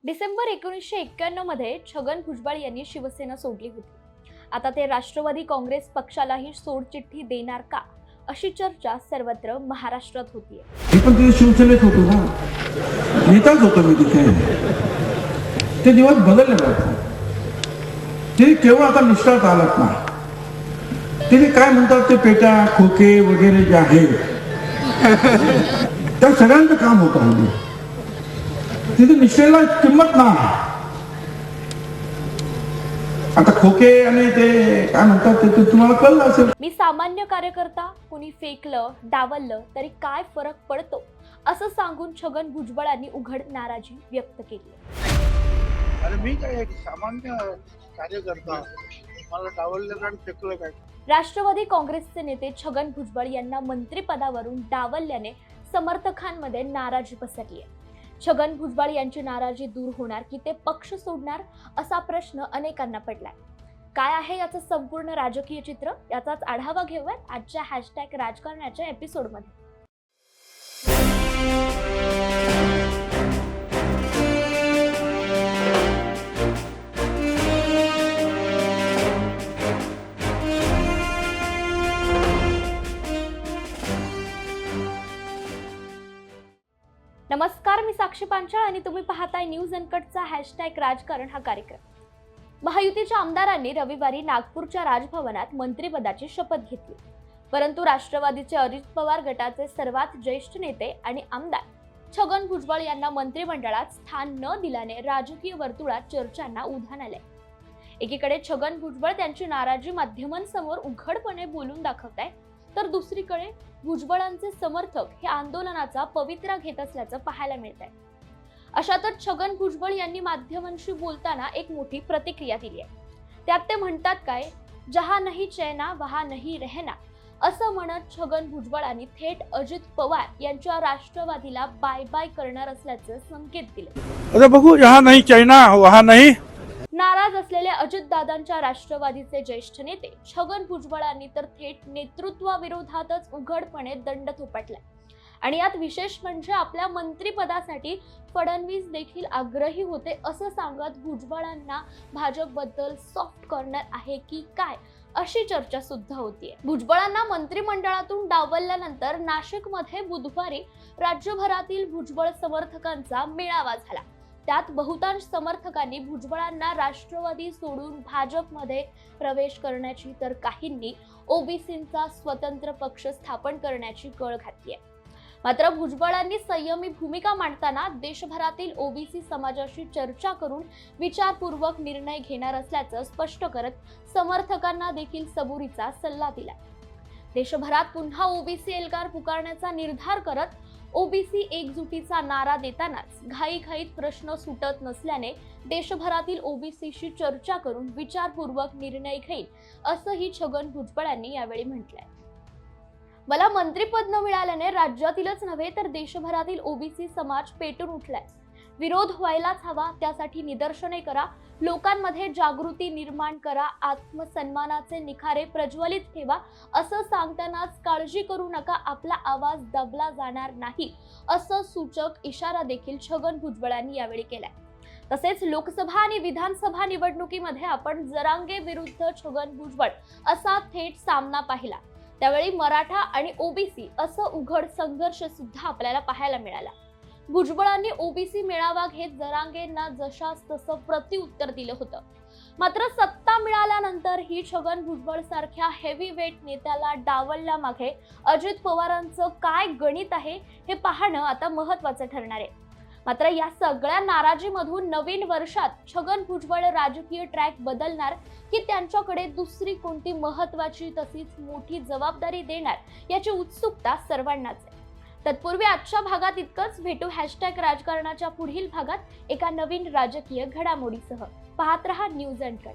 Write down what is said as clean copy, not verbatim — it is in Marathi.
डिसेंबर 1991 मध्ये छगन भुजबळ यांनी शिवसेना सोडली होती. आता ते राष्ट्रवादी काँग्रेस पक्षालाही सोडचिठ्ठी देणार का, अशी चर्चा सर्वत्र महाराष्ट्रात होतीये. मी पण तिथे शिवसेनेत होतो ना, नेताच होतो मी तिथे. ते दिवस बदलले वाटतं. ते केवळ आता निष्ठात आलात ना. तिथे काय म्हणतात ते पेटा खोके वगैरे जे आहेत त्या सगळ्यांचं काम होतं हल्ली. तिथे निष्ठेला किंमत ना. आता खोके आणि ते काय म्हणतात ते तुम्हाला कळलं असेल. मी सामान्य कार्यकर्ता, कुणी फेकलं डावललं तरी काय फरक पडतो, असं सांगून छगन भुजबळांनी उघड नाराजी व्यक्त केली. अरे मी काय सामान्य कार्यकर्ता, मला डावललं आणि फेकलं काय. राष्ट्रवादी काँग्रेसचे नेते छगन भुजबळ यांना मंत्रिपदावरून डावलल्याने समर्थकांमध्ये नाराजी पसरली आहे. छगन भुजबळ यांची नाराजी दूर होणार की ते पक्ष सोडणार, असा प्रश्न अनेकांना पडलाय. काय आहे याचं संपूर्ण राजकीय चित्र, याचाच आढावा घेऊयात आजच्या हॅशटॅग राजकारणाच्या एपिसोडमध्ये. नमस्कार, मी साक्षी पांचाळ आणि तुम्ही पाहताय न्यूज अनकटचा हॅशटॅग राजकारण हा कार्यक्रम. महायुतीच्या आमदारांनी रविवारी नागपूरच्या राजभवनात मंत्रिपदाची शपथ घेतली. परंतु राष्ट्रवादीचे अजित पवार गटाचे सर्वात ज्येष्ठ नेते आणि आमदार छगन भुजबळ यांना मंत्रिमंडळात स्थान न दिल्याने राजकीय वर्तुळात चर्चांना उधाण आले. एकीकडे छगन भुजबळ त्यांची नाराजी माध्यमांसमोर उघडपणे बोलून दाखवताय, तर दुसरीकडे भुजबळांचे समर्थक हे आंदोलनाचा पवित्रा घेत असल्याचं पाहायला मिळत आहे. अशातच छगन भुजबळ यांनी माध्यमांशी बोलताना एक मोठी प्रतिक्रिया दिली आहे. त्यात ते म्हणतात काय, जहा नाही चैना वहा नहीं रहना, असं म्हणत छगन भुजबळांनी थेट अजित पवार यांच्या राष्ट्रवादीला बाय बाय करणार असल्याचे संकेत दिले. अरे बघू, यहाँ नहीं चैना वहाँ नहीं. नाराज असलेले अजितदादांच्या राष्ट्रवादीचे ज्येष्ठ नेते छगन भुजबळांनी तर थेट नेतृत्वाविरोधातच उघडपणे दंड थोपटलाय. आणि यात विशेष म्हणजे आपल्या मंत्रिपदासाठी फडणवीस देखील आग्रही होते असं सांगत भुजबळांना भाजपबद्दल सॉफ्ट कॉर्नर आहे की काय, अशी चर्चा सुद्धा होतीये. भुजबळांना मंत्रिमंडळातून डावलल्यानंतर नाशिकमध्ये बुधवारी राज्यभरातील भुजबळ समर्थकांचा मेळावा झाला. त्यात बहुतांश समर्थकांनी भुजबळांना राष्ट्रवादी सोडून भाजपमध्ये प्रवेश करण्याची, तर काहींनी ओबीसींचा स्वतंत्र पक्ष स्थापन करण्याची कळ घातली आहे. मात्र भुजबळांनी संयमी भूमिका मांडताना देशभरातील ओबीसी समाजाशी चर्चा करून विचारपूर्वक निर्णय घेणार असल्याचं स्पष्ट करत समर्थकांना देखील सबुरीचा सल्ला दिला. देशभरात पुन्हा ओबीसी एल्गार पुकारण्याचा निर्धार करत ओबीसी एकजुटीचा नारा देतानाच घाईघाईत प्रश्न सुटत नसल्याने देशभरातील ओबीसीशी चर्चा करून विचारपूर्वक निर्णय घेईल, असंही छगन भुजबळांनी यावेळी म्हटलंय. मला मंत्रिपद न मिळाल्याने राज्यातीलच नव्हे तर देशभरातील ओबीसी समाज पेटून उठलाय. विरोध व्हायलाच हवा, त्यासाठी निदर्शने करा, लोकांमध्ये जागृती निर्माण करा, आत्मसन्मानाचे निखारे प्रज्वलित ठेवा, असं सांगतानाच काळजी करू नका, आपला आवाज दबला जाणार नाही, असं सूचक इशारा देखील छगन भुजबळांनी यावेळी केलाय. तसेच लोकसभा आणि विधानसभा निवडणुकीमध्ये आपण जरांगे विरुद्ध छगन भुजबळ असा थेट सामना पाहिला. त्यावेळी मराठा आणि ओबीसी असं उघड संघर्ष सुद्धा आपल्याला पाहायला मिळाला. भुजबळांनी ओबीसी मेळावा घेत जरांगेंना जशास तसं प्रत्युत्तर दिलं होतं. मात्र सत्ता मिळाल्यानंतर ही छगन भुजबळ सारख्या हेवी वेट नेत्याला डावलल्यामागे अजित पवारांचं काय गणित आहे हे पाहणं आता महत्वाचं ठरणार आहे. मात्र या सगळ्या नाराजीमधून नवीन वर्षात छगन भुजबळ राजकीय ट्रॅक बदलणार की त्यांच्याकडे दुसरी कोणती महत्वाची तशीच मोठी जबाबदारी देणार, याची उत्सुकता सर्वांनाच आहे. तत्पूर्वी आजच्या भागात इतकंच. भेटू हॅशटॅग राजकारणाच्या पुढील भागात एका नवीन राजकीय घडामोडीसह. पाहत रहा न्यूज अनकट.